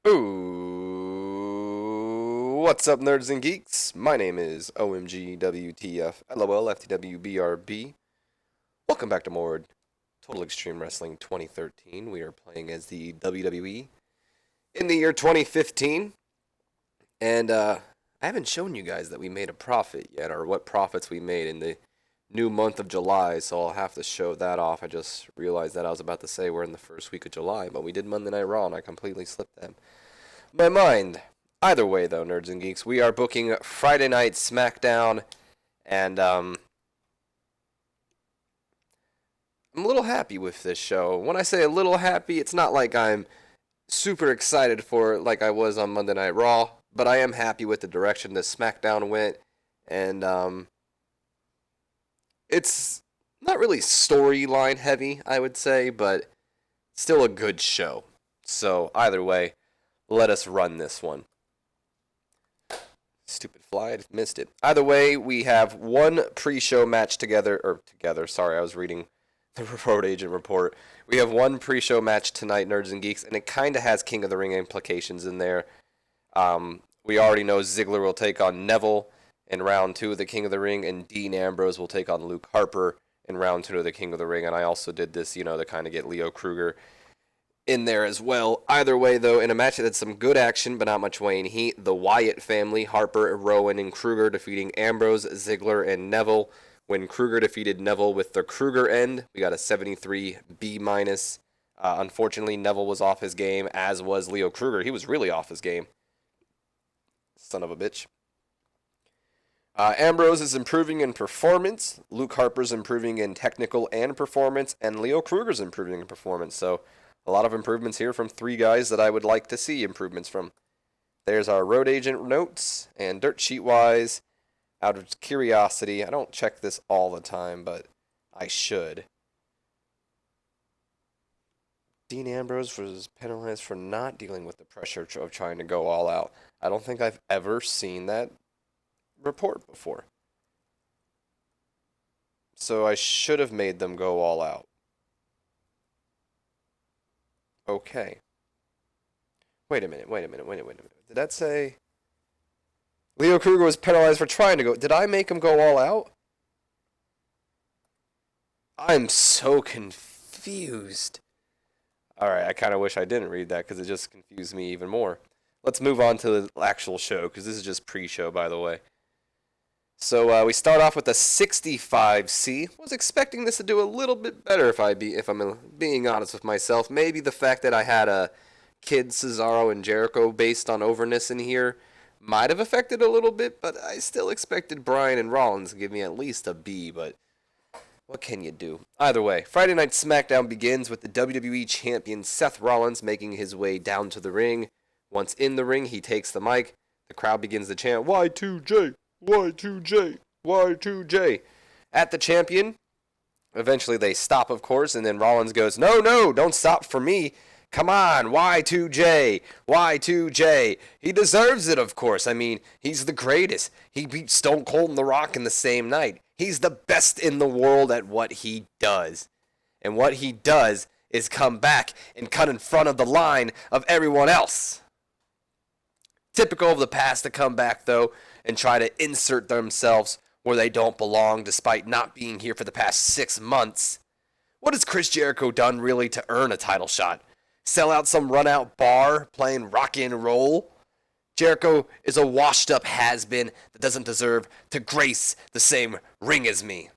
Ooh, what's up, nerds and geeks? My name is OMGWTF, LOL, FTWBRB. Welcome back to more Total Extreme Wrestling 2013. We are playing as the WWE in the year 2015. And I haven't shown you guys that we made a profit yet, or what profits we made in the new month of July, so I'll have to show that off. I just realized that I was about to say we're in the first week of July, but we did Monday Night Raw, and I completely slipped that. My mind. Either way, though, nerds and geeks, we are booking Friday Night SmackDown, and I'm a little happy with this show. When I say a little happy, it's not like I'm super excited for it like I was on Monday Night Raw, but I am happy with the direction that SmackDown went, and it's not really storyline heavy, I would say, but still a good show. So either way, let us run this one. Stupid fly, I missed it. Either way, we have one pre-show match sorry, I was reading the Road Agent report. We have one pre-show match tonight, nerds and geeks, and it kind of has King of the Ring implications in there. We already know Ziggler will take on Neville in round 2 of the King of the Ring, and Dean Ambrose will take on Luke Harper in round 2 of the King of the Ring, and I also did this, to kind of get Leo Kruger in there as well. Either way, though, in a match that had some good action, but not much weighing heat, the Wyatt family, Harper, Rowan, and Kruger defeating Ambrose, Ziggler, and Neville. When Kruger defeated Neville with the Kruger end, we got a 73 B-. Unfortunately, Neville was off his game, as was Leo Kruger. He was really off his game. Son of a bitch. Ambrose is improving in performance, Luke Harper's improving in technical and performance, and Leo Kruger's improving in performance. So a lot of improvements here from 3 guys that I would like to see improvements from. There's our Road Agent notes, and dirt sheet-wise, out of curiosity, I don't check this all the time, but I should. Dean Ambrose was penalized for not dealing with the pressure of trying to go all out. I don't think I've ever seen that report before. So I should have made them go all out. Okay. Wait a minute. Did that say Leo Kruger was penalized for trying to go? Did I make him go all out? I'm so confused. Alright, I kind of wish I didn't read that because it just confused me even more. Let's move on to the actual show because this is just pre-show, by the way. So we start off with a 65C. Was expecting this to do a little bit better if I'm being honest with myself. Maybe the fact that I had a Kid, Cesaro, and Jericho based on overness in here might have affected a little bit, but I still expected Bryan and Rollins to give me at least a B, but what can you do? Either way, Friday Night SmackDown begins with the WWE Champion Seth Rollins making his way down to the ring. Once in the ring, he takes the mic. The crowd begins to chant, Y2J, Y2J, Y2J at the champion. Eventually they stop, of course, and then Rollins goes, No, don't stop for me. Come on, Y2J, Y2J. He deserves it, of course. I mean, he's the greatest. He beat Stone Cold and The Rock in the same night. He's the best in the world at what he does. And what he does is come back and cut in front of the line of everyone else. Typical of the past to come back, though, and try to insert themselves where they don't belong despite not being here for the past 6 months. What has Chris Jericho done really to earn a title shot? Sell out some run-out bar playing rock and roll? Jericho is a washed-up has-been that doesn't deserve to grace the same ring as me.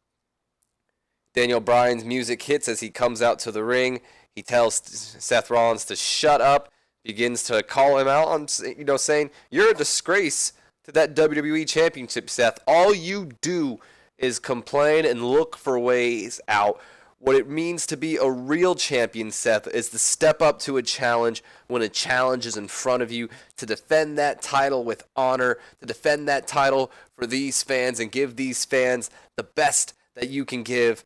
Daniel Bryan's music hits as he comes out to the ring. He tells Seth Rollins to shut up, begins to call him out on, saying, you're a disgrace to that WWE Championship, Seth. All you do is complain and look for ways out. What it means to be a real champion, Seth, is to step up to a challenge when a challenge is in front of you, to defend that title with honor, to defend that title for these fans and give these fans the best that you can give,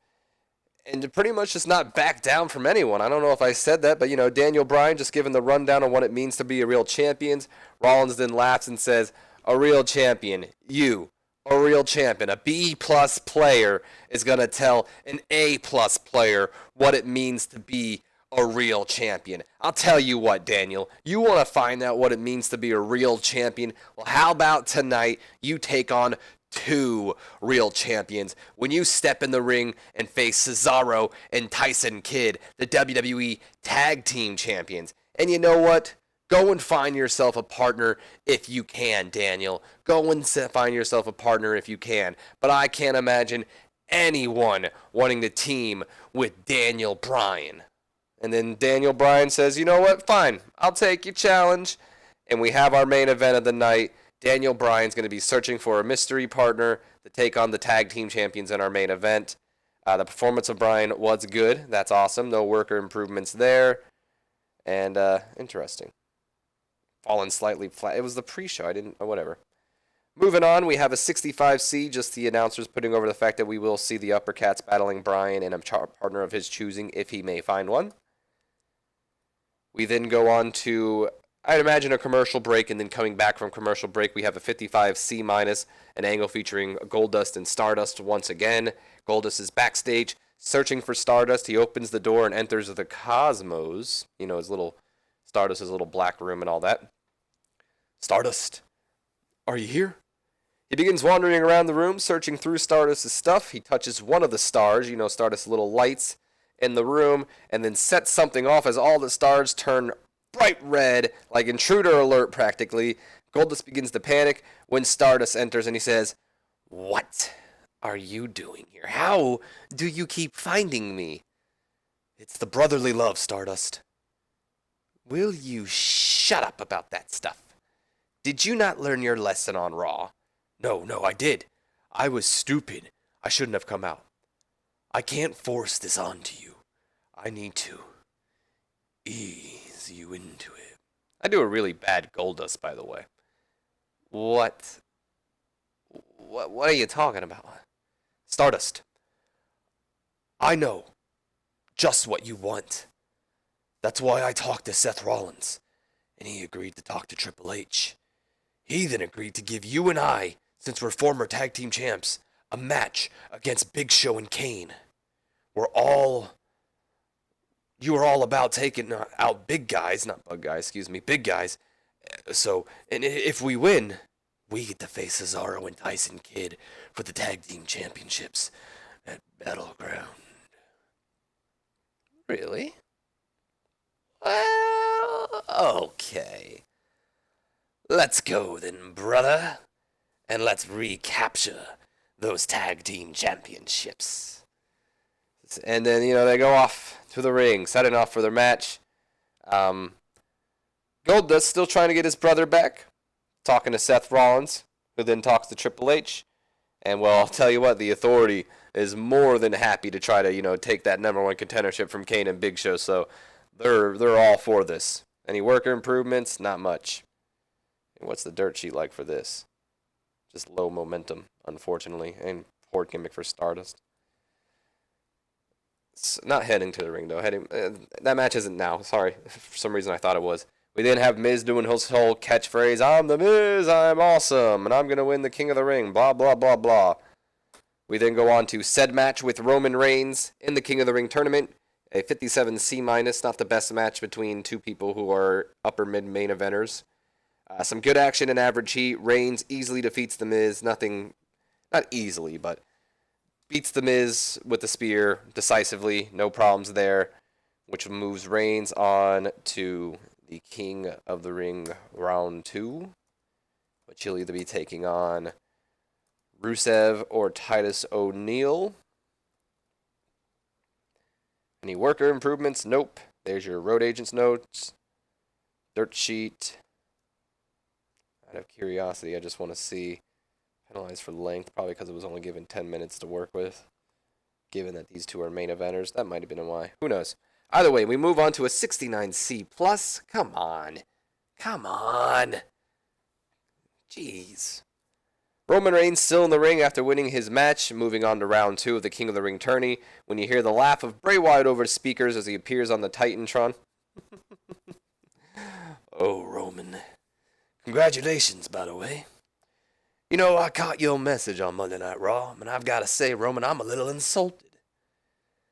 and to pretty much just not back down from anyone. I don't know if I said that, but, Daniel Bryan just giving the rundown on what it means to be a real champion. Rollins then laughs and says, a real champion, you. A real champion, a B-plus player, is going to tell an A-plus player what it means to be a real champion. I'll tell you what, Daniel. You want to find out what it means to be a real champion? Well, how about tonight you take on two real champions when you step in the ring and face Cesaro and Tyson Kidd, the WWE Tag Team Champions. And you know what? Go and find yourself a partner if you can, Daniel. Go and find yourself a partner if you can. But I can't imagine anyone wanting to team with Daniel Bryan. And then Daniel Bryan says, you know what? Fine. I'll take your challenge. And we have our main event of the night. Daniel Bryan's going to be searching for a mystery partner to take on the tag team champions in our main event. The performance of Bryan was good. That's awesome. No worker improvements there. And interesting. Fallen slightly flat. It was the pre-show. Whatever. Moving on, we have a 65C, just the announcers putting over the fact that we will see the Uppercats battling Bryan and a partner of his choosing if he may find one. We then go on to, I'd imagine, a commercial break, and then coming back from commercial break, we have a 55C-, an angle featuring Goldust and Stardust once again. Goldust is backstage, searching for Stardust. He opens the door and enters the Cosmos, Stardust's little black room and all that. Stardust, are you here? He begins wandering around the room, searching through Stardust's stuff. He touches one of the stars, Stardust's little lights in the room, and then sets something off as all the stars turn bright red, like intruder alert practically. Goldust begins to panic when Stardust enters, and he says, "What are you doing here? How do you keep finding me?" "It's the brotherly love, Stardust." "Will you shut up about that stuff? Did you not learn your lesson on Raw?" No, I did. I was stupid. I shouldn't have come out. I can't force this onto you. I need to ease you into it." I do a really bad Goldust, by the way. What are you talking about? "Stardust, I know just what you want. That's why I talked to Seth Rollins, and he agreed to talk to Triple H. He then agreed to give you and I, since we're former tag team champs, a match against Big Show and Kane. You are all about taking out big guys, not bug guys, big guys. So, and if we win, we get to face Cesaro and Tyson Kidd for the tag team championships at Battleground." Really? Well, okay. Let's go then, brother. And let's recapture those tag team championships. And then, they go off to the ring, setting off for their match. Goldust still trying to get his brother back, talking to Seth Rollins, who then talks to Triple H. And, well, I'll tell you what, the Authority is more than happy to try to, take that number one contendership from Kane and Big Show. So they're all for this. Any worker improvements? Not much. And what's the dirt sheet like for this? Just low momentum, unfortunately, and poor gimmick for Stardust. It's not heading to the ring, though. That match isn't now. Sorry. For some reason, I thought it was. We then have Miz doing his whole catchphrase, "I'm the Miz, I'm awesome, and I'm going to win the King of the Ring, blah, blah, blah, blah." We then go on to said match with Roman Reigns in the King of the Ring tournament. A 57C-, not the best match between two people who are upper mid-main eventers. Some good action and average heat. Reigns easily defeats The Miz. Not easily, but beats The Miz with the spear decisively. No problems there, which moves Reigns on to the King of the Ring round 2, which he'll either be taking on Rusev or Titus O'Neil. Any worker improvements? Nope. There's your road agent's notes. Dirt sheet. Out of curiosity, I just want to see. Penalized for length, probably because it was only given 10 minutes to work with. Given that these two are main eventers, that might have been why. Who knows? Either way, we move on to a 69C+. Come on. Jeez. Roman Reigns still in the ring after winning his match, moving on to round 2 of the King of the Ring tourney, when you hear the laugh of Bray Wyatt over speakers as he appears on the Titantron. "Oh, Roman. Congratulations, by the way. I caught your message on Monday Night Raw, and I've got to say, Roman, I'm a little insulted.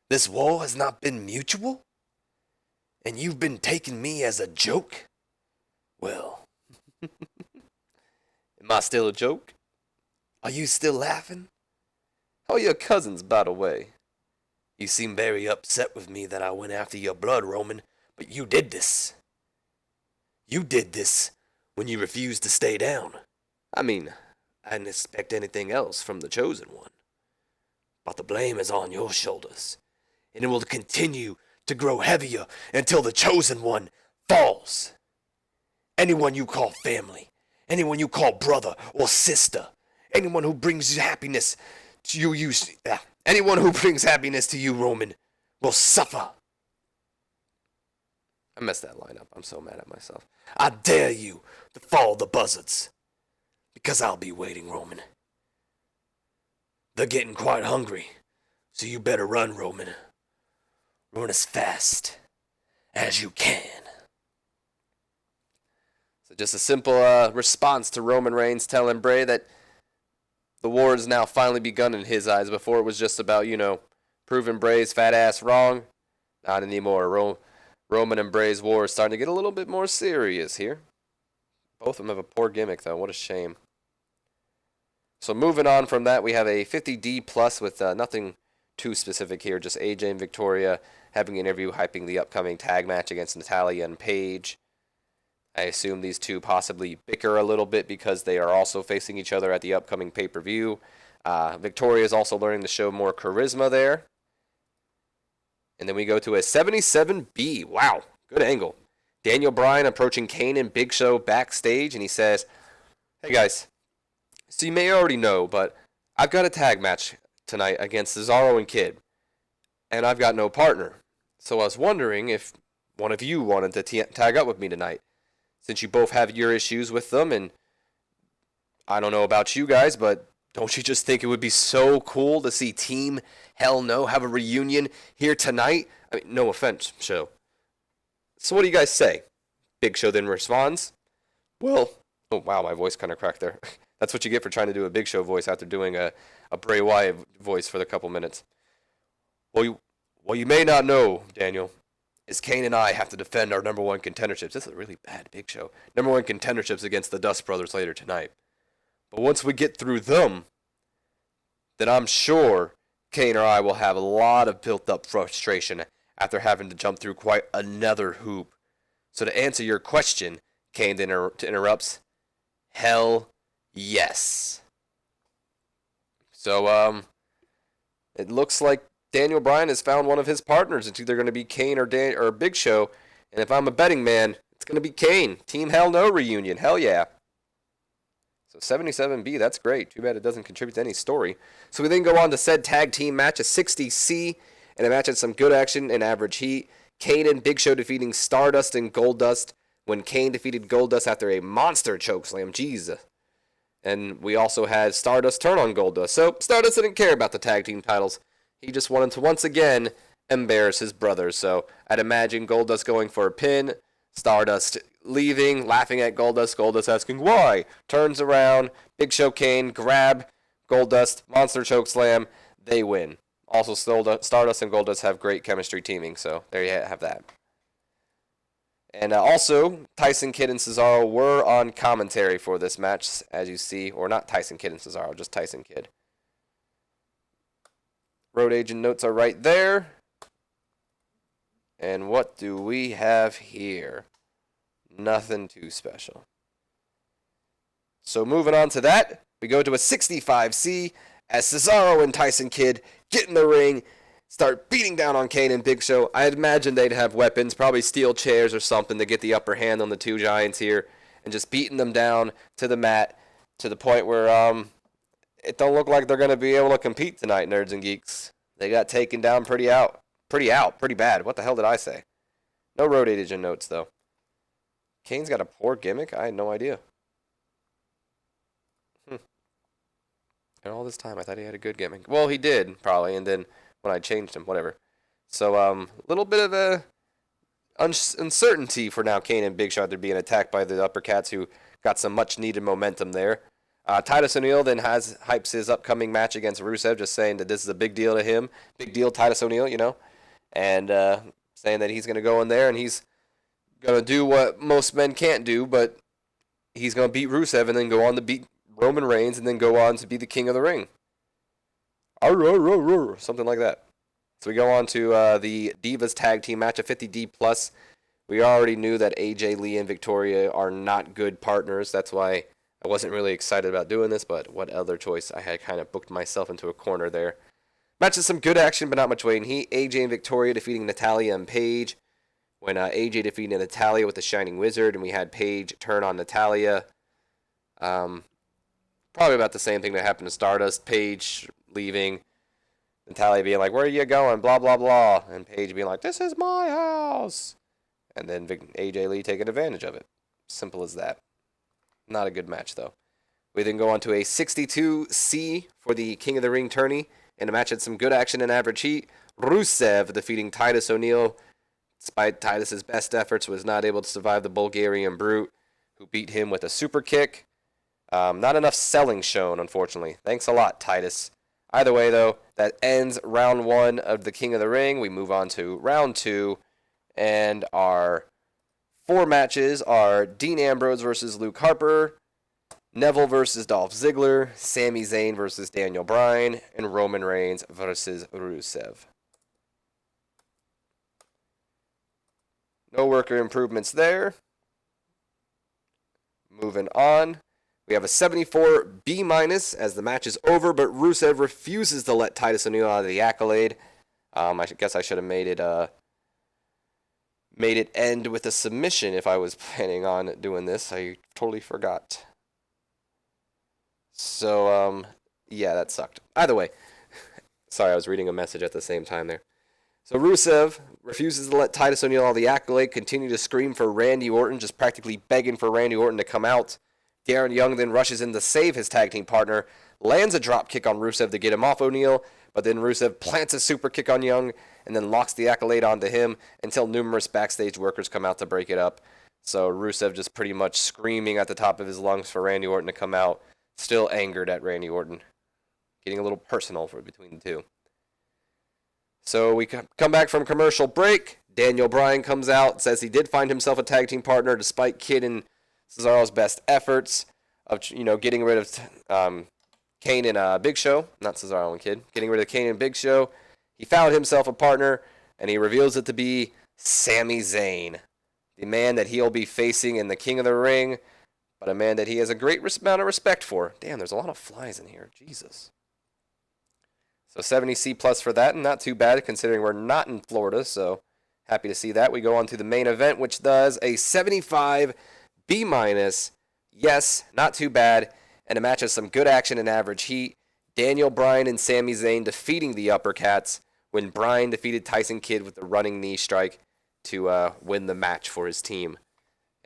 This war has not been mutual. And you've been taking me as a joke? Well, am I still a joke? Are you still laughing? How are your cousins, by the way? You seem very upset with me that I went after your blood, Roman, but you did this. You did this when you refused to stay down. I mean, I didn't expect anything else from the Chosen One. But the blame is on your shoulders, and it will continue to grow heavier until the Chosen One falls. Anyone you call family, anyone you call brother or sister, anyone who brings happiness to you, anyone who brings happiness to you, Roman, will suffer. I messed that line up. I'm so mad at myself. I dare you to follow the buzzards, because I'll be waiting, Roman. They're getting quite hungry, so you better run, Roman. Run as fast as you can. So just a simple response to Roman Reigns telling Bray that the war has now finally begun in his eyes. Before it was just about, proving Bray's fat ass wrong. Not anymore. Roman and Bray's war is starting to get a little bit more serious here. Both of them have a poor gimmick, though. What a shame. So moving on from that, we have a 50D plus with nothing too specific here. Just AJ and Victoria having an interview hyping the upcoming tag match against Natalya and Paige. I assume these two possibly bicker a little bit because they are also facing each other at the upcoming pay-per-view. Victoria is also learning to show more charisma there. And then we go to a 77B. Wow, good angle. Daniel Bryan approaching Kane and Big Show backstage, and he says, "Hey guys, so you may already know, but I've got a tag match tonight against Cesaro and Kid, and I've got no partner. So I was wondering if one of you wanted to tag up with me tonight, since you both have your issues with them, and I don't know about you guys, but don't you just think it would be so cool to see Team Hell No have a reunion here tonight? I mean, no offense, Show. So what do you guys say?" Big Show then responds, "Well," oh wow, my voice kind of cracked there. That's what you get for trying to do a Big Show voice after doing a Bray Wyatt voice for the couple minutes. Well, you may not know, Daniel, is Kane and I have to defend our number one contenderships. This is a really bad Big Show. Number one contenderships against the Dust Brothers later tonight. But once we get through them, then I'm sure Kane or I will have a lot of built-up frustration after having to jump through quite another hoop. So to answer your question," Kane interrupts, "hell yes." So, it looks like Daniel Bryan has found one of his partners. It's either going to be Kane or Big Show. And if I'm a betting man, it's going to be Kane. Team Hell No reunion. Hell yeah. So 77B, that's great. Too bad it doesn't contribute to any story. So we then go on to said tag team match, a 60C, and a match had some good action and average heat. Kane and Big Show defeating Stardust and Goldust when Kane defeated Goldust after a monster chokeslam. Jesus. And we also had Stardust turn on Goldust. So Stardust didn't care about the tag team titles. He just wanted to once again embarrass his brothers. So I'd imagine Goldust going for a pin, Stardust leaving, laughing at Goldust, Goldust asking why, turns around, Big Show Kane grab Goldust, monster chokeslam, they win. Also, Stardust and Goldust have great chemistry teaming, so there you have that. And also, Tyson Kidd and Cesaro were on commentary for this match, as you see. Or not Tyson Kidd and Cesaro, just Tyson Kidd. Road agent notes are right there. And what do we have here? Nothing too special. So moving on to that, we go to a 65C as Cesaro and Tyson Kidd get in the ring, start beating down on Kane and Big Show. I'd imagine they'd have weapons, probably steel chairs or something to get the upper hand on the two giants here, and just beating them down to the mat to the point where it don't look like they're going to be able to compete tonight, nerds and geeks. They got taken down pretty bad. What the hell did I say? No road agent notes, though. Kane's got a poor gimmick? I had no idea. And all this time, I thought he had a good gimmick. Well, he did, probably, and then when I changed him, whatever. So, a little bit of a uncertainty for now Kane and Big Show after being attacked by the Uppercats, who got some much-needed momentum there. Titus O'Neil then hypes his upcoming match against Rusev, just saying that this is a big deal to him. Big deal, Titus O'Neil, you know. And saying that he's going to go in there and he's going to do what most men can't do, but he's going to beat Rusev and then go on to beat Roman Reigns and then go on to be the King of the Ring. Something like that. So we go on to the Divas Tag Team match, a 50D+. We already knew that AJ Lee and Victoria are not good partners. That's why I wasn't really excited about doing this, but what other choice? I had kind of booked myself into a corner there. Match is some good action, but not much weight in heat. AJ and Victoria defeating Natalya and Paige. When AJ defeated Natalya with the Shining Wizard, and we had Paige turn on Natalya. Probably about the same thing that happened to Stardust. Paige leaving, Natalya being like, "Where are you going?" Blah, blah, blah. And Paige being like, "This is my house." And then AJ Lee taking advantage of it. Simple as that. Not a good match, though. We then go on to a 62C for the King of the Ring tourney. And a match had some good action and average heat. Rusev defeating Titus O'Neil. Despite Titus's best efforts, was not able to survive the Bulgarian Brute, who beat him with a super kick. Not enough selling shown, unfortunately. Thanks a lot, Titus. Either way, though, that ends round 1 of the King of the Ring. We move on to round 2. And our 4 matches are Dean Ambrose versus Luke Harper, Neville versus Dolph Ziggler, Sami Zayn versus Daniel Bryan, and Roman Reigns versus Rusev. No worker improvements there. Moving on. We have a 74B- as the match is over, but Rusev refuses to let Titus O'Neil out of the accolade. I guess I should have made it end with a submission if I was planning on doing this. I totally forgot. So, yeah, that sucked. Either way. Sorry, I was reading a message at the same time there. So Rusev refuses to let Titus O'Neil out of the accolade, continue to scream for Randy Orton, just practically begging for Randy Orton to come out. Darren Young then rushes in to save his tag team partner, lands a drop kick on Rusev to get him off O'Neil, but then Rusev plants a super kick on Young and then locks the accolade onto him until numerous backstage workers come out to break it up. So Rusev just pretty much screaming at the top of his lungs for Randy Orton to come out, still angered at Randy Orton. Getting a little personal between the two. So we come back from commercial break. Daniel Bryan comes out, says he did find himself a tag team partner despite Kid and Cesaro's best efforts of getting rid of Kane and Big Show. Not Cesaro and Kid. Getting rid of Kane and Big Show. He found himself a partner, and he reveals it to be Sami Zayn, the man that he'll be facing in the King of the Ring, but a man that he has a great amount of respect for. Damn, there's a lot of flies in here. Jesus. So 70C+ for that, and not too bad considering we're not in Florida, so happy to see that. We go on to the main event, which does a 75B-. Yes, not too bad, and a match of some good action and average heat. Daniel Bryan and Sami Zayn defeating the Uppercats when Bryan defeated Tyson Kidd with the running knee strike to win the match for his team.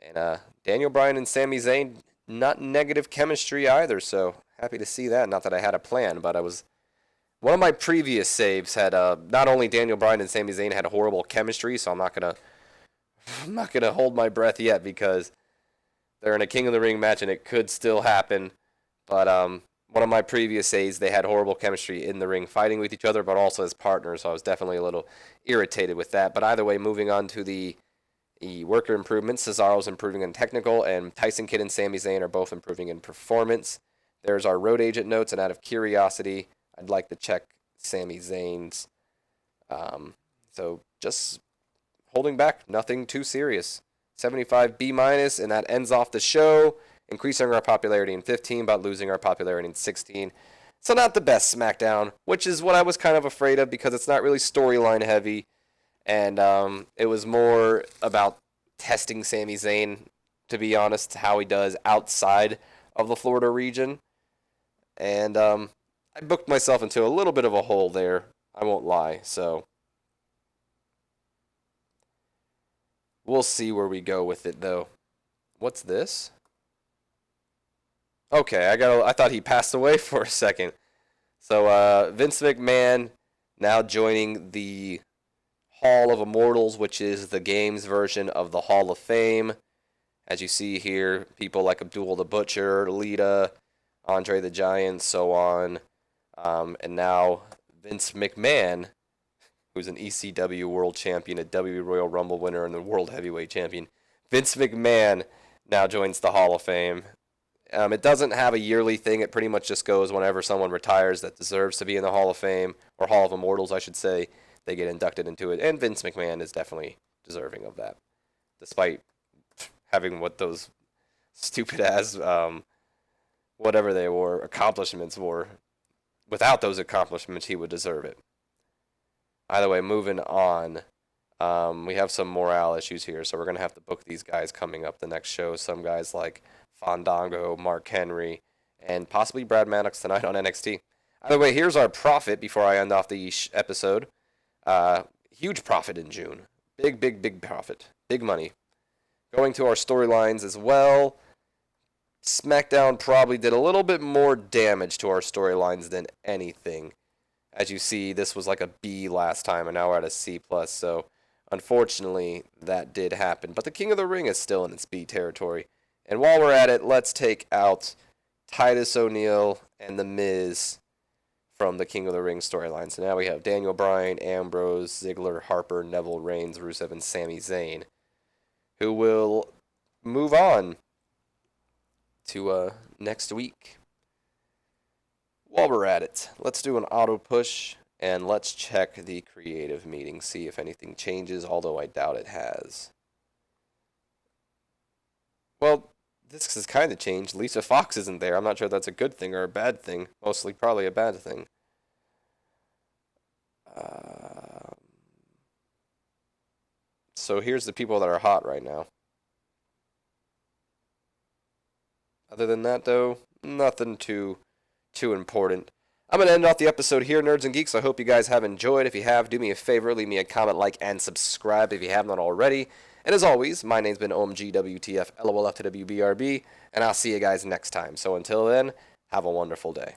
And Daniel Bryan and Sami Zayn, not negative chemistry either, so happy to see that. Not that I had a plan, but one of my previous saves had not only Daniel Bryan and Sami Zayn had horrible chemistry, so I'm not gonna hold my breath yet because they're in a King of the Ring match and it could still happen. But one of my previous saves, they had horrible chemistry in the ring, fighting with each other, but also as partners. So I was definitely a little irritated with that. But either way, moving on to the worker improvements, Cesaro's improving in technical, and Tyson Kidd and Sami Zayn are both improving in performance. There's our road agent notes, and out of curiosity, I'd like to check Sami Zayn's. So just holding back, nothing too serious. 75B-, and that ends off the show, increasing our popularity in 15, but losing our popularity in 16. So not the best SmackDown, which is what I was kind of afraid of because it's not really storyline heavy, and it was more about testing Sami Zayn, to be honest, how he does outside of the Florida region. And I booked myself into a little bit of a hole there, I won't lie, so we'll see where we go with it, though. What's this? Okay, I thought he passed away for a second. So Vince McMahon now joining the Hall of Immortals, which is the game's version of the Hall of Fame. As you see here, people like Abdul the Butcher, Lita, Andre the Giant, so on. And now Vince McMahon, who's an ECW World Champion, a WWE Royal Rumble winner, and the World Heavyweight Champion. Vince McMahon now joins the Hall of Fame. It doesn't have a yearly thing. It pretty much just goes whenever someone retires that deserves to be in the Hall of Fame, or Hall of Immortals, I should say. They get inducted into it, and Vince McMahon is definitely deserving of that, despite having what those stupid-ass, whatever they were, accomplishments were. Without those accomplishments, he would deserve it. Either way, moving on. We have some morale issues here, so we're going to have to book these guys coming up the next show. Some guys like Fandango, Mark Henry, and possibly Brad Maddox tonight on NXT. Either way, here's our profit before I end off the episode. Huge profit in June. Big profit. Big money. Going to our storylines as well. SmackDown probably did a little bit more damage to our storylines than anything. As you see, this was like a B last time, and now we're at a C+, so unfortunately, that did happen. But the King of the Ring is still in its B territory. And while we're at it, let's take out Titus O'Neil and The Miz from the King of the Ring storyline. So now we have Daniel Bryan, Ambrose, Ziggler, Harper, Neville, Reigns, Rusev, and Sami Zayn, who will move on to next week. While we're at it, let's do an auto push and let's check the creative meeting, see if anything changes, although I doubt it has. Well, this has kind of changed. Lisa Fox isn't there. I'm not sure if that's a good thing or a bad thing. Mostly probably a bad thing. So here's the people that are hot right now. Other than that, though, nothing too important. I'm going to end off the episode here, Nerds and Geeks. I hope you guys have enjoyed. If you have, do me a favor, leave me a comment, like, and subscribe if you have not already. And as always, my name's been OMGWTF, LOLFTWBRB, and I'll see you guys next time. So until then, have a wonderful day.